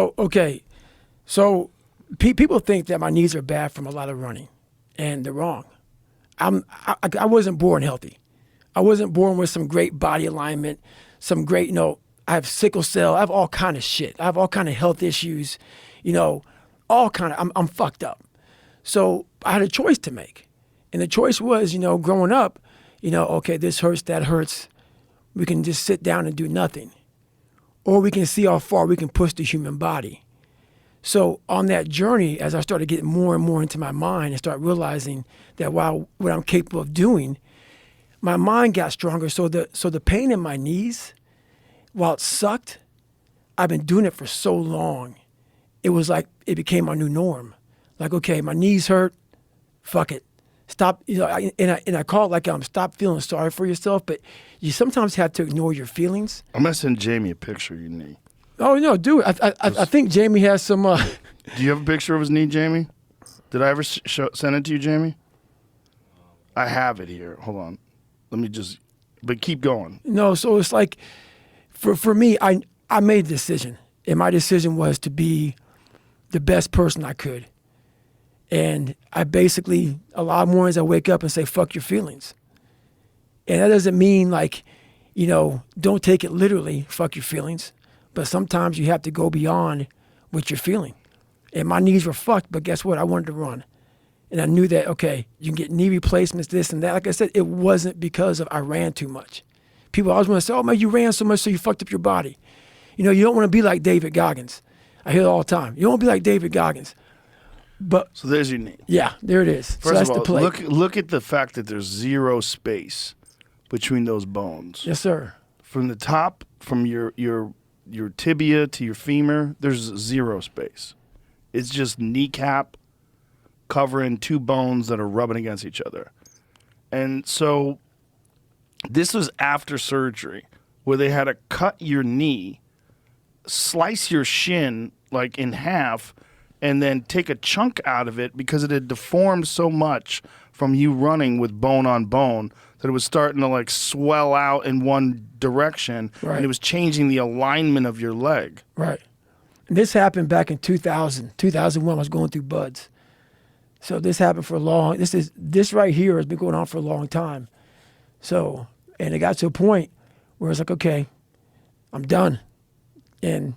Oh, okay. So people think that my knees are bad from a lot of running, and they're wrong. I wasn't born healthy. I wasn't born with some great body alignment, some great, I have sickle cell. I have all kind of shit. I have all kind of health issues, all kind of, I'm fucked up. So I had a choice to make. And the choice was, growing up, okay, this hurts, that hurts. We can just sit down and do nothing. Or we can see how far we can push the human body. So on that journey, as I started getting more and more into my mind and start realizing that what I'm capable of doing, my mind got stronger. So the pain in my knees, while it sucked, I've been doing it for so long. It was like it became my new norm. Like, okay, my knees hurt, fuck it. Stop, and I call it like stop feeling sorry for yourself, but you sometimes have to ignore your feelings. I'm going to send Jamie a picture of your knee. Oh, no, do it. I think Jamie has some... Do you have a picture of his knee, Jamie? Did I ever send it to you, Jamie? I have it here. Hold on. Let me but keep going. No, so it's like, for me, I made a decision, and my decision was to be the best person I could. And I basically, a lot of mornings I wake up and say, fuck your feelings. And that doesn't mean like, don't take it literally, fuck your feelings. But sometimes you have to go beyond what you're feeling. And my knees were fucked, but guess what? I wanted to run. And I knew that, okay, you can get knee replacements, this and that. Like I said, it wasn't because I ran too much. People always want to say, oh, man, you ran so much so you fucked up your body. You don't want to be like David Goggins. I hear it all the time. You don't want to be like David Goggins. But so there's your knee. Yeah, there it is. First so that's of all, the plate. look at the fact that there's zero space between those bones. Yes, sir. From the top, from your tibia to your femur, there's zero space. It's just kneecap covering two bones that are rubbing against each other. And so this was after surgery where they had to cut your knee, slice your shin like in half, and then take a chunk out of it because it had deformed so much from you running with bone on bone that it was starting to like swell out in one direction, right. And it was changing the alignment of your leg. Right. And this happened back in 2001. I was going through buds. So this happened for a long, this right here has been going on for a long time. So, and it got to a point where it's like, okay, I'm done. And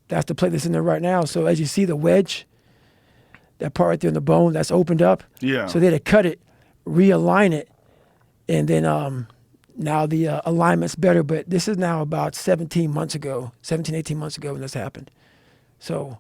that's the plate that's in there right now. So as you see the wedge, that part right there in the bone that's opened up. Yeah. So they had to cut it, realign it, and then now the alignment's better. But this is now about 18 months ago when this happened. So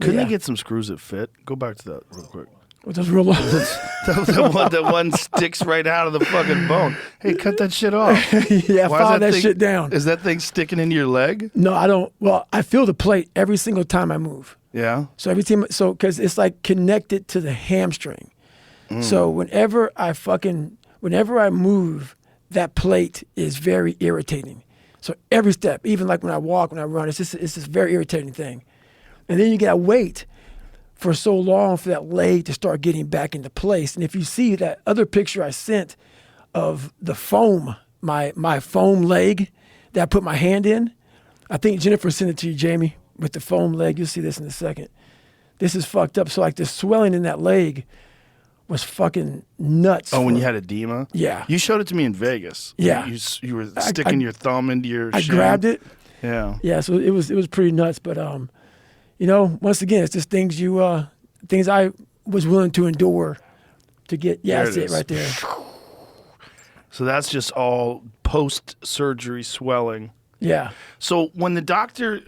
couldn't they get some screws that fit? Go back to that real quick. Well, that's real long. that one sticks right out of the fucking bone. Hey, cut that shit off. Yeah, file that shit down. Is that thing sticking into your leg? No, I don't. Well, I feel the plate every single time I move. Yeah. So because it's like connected to the hamstring. So whenever I move, that plate is very irritating. So every step, even like when I walk, when I run, it's this very irritating thing. And then you gotta wait for so long for that leg to start getting back into place. And if you see that other picture I sent of the foam, my foam leg that I put my hand in, I think Jennifer sent it to you, Jamie, with the foam leg. You'll see this in a second. This is fucked up. So like the swelling in that leg was fucking nuts. Oh, when you had edema? Yeah. You showed it to me in Vegas. Yeah. You were sticking your thumb into your shin. I grabbed it. Yeah. Yeah, so it was pretty nuts. But once again, it's just things I was willing to endure to get. Yeah, that's it right there. So that's just all post-surgery swelling. Yeah. So when the doctor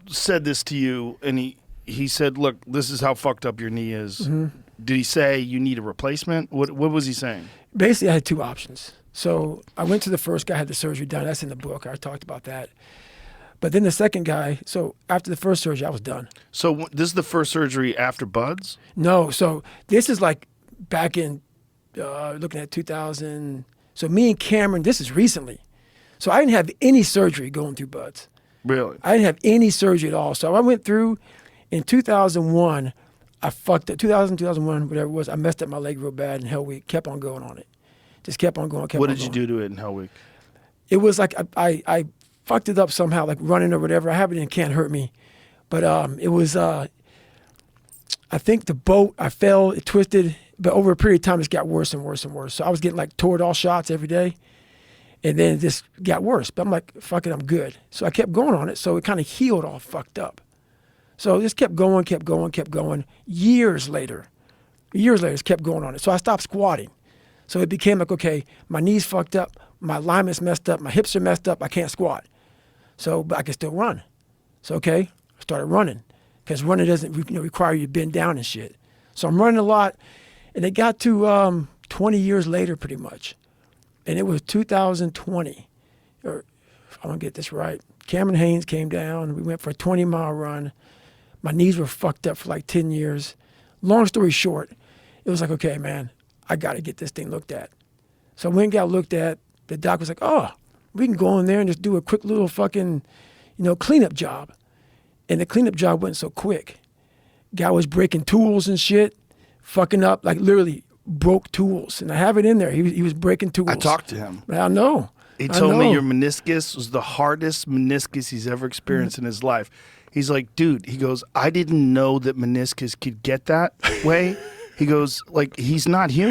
said this to you, and he said, "Look, this is how fucked up your knee is." Mm-hmm. Did he say you need a replacement? What was he saying? Basically, I had two options. So I went to the first guy, had the surgery done. That's in the book. I talked about that. But then the second guy, so after the first surgery, I was done. So this is the first surgery after buds? No, so this is like back in, looking at 2000. So me and Cameron, this is recently. So I didn't have any surgery going through buds. Really? I didn't have any surgery at all. So I went through, in 2001, I fucked up, 2001, whatever it was, I messed up my leg real bad in Hell Week, kept on going on it. Just kept on going, What did you do to it in Hell Week? It was like I fucked it up somehow, like running or whatever. I have it in Can't Hurt Me. But it was, I think the boat, I fell, it twisted, but over a period of time, it got worse and worse and worse. So I was getting like Toradol shots every day. And then it just got worse. But I'm like, fuck it, I'm good. So I kept going on it. So it kind of healed all fucked up. So it just kept going. Years later, it kept going on it. So I stopped squatting. So it became like, okay, my knees fucked up, my alignment's messed up, my hips are messed up, I can't squat. So, but I can still run. So, okay, I started running. Because running doesn't require you to bend down and shit. So I'm running a lot. And it got to 20 years later, pretty much. And it was 2020, or if I want to get this right, Cameron Haynes came down. We went for a 20-mile run. My knees were fucked up for like 10 years. Long story short, it was like, okay, man, I got to get this thing looked at. So when it got looked at, the doc was like, oh, we can go in there and just do a quick little fucking, cleanup job. And the cleanup job wasn't so quick. Guy was breaking tools and shit, fucking up, like literally broke tools. And I have it in there. He was breaking tools. I talked to him. I know. He told me your meniscus was the hardest meniscus he's ever experienced in his life. He's like, dude, he goes, I didn't know that meniscus could get that way. He goes, like, he's not human.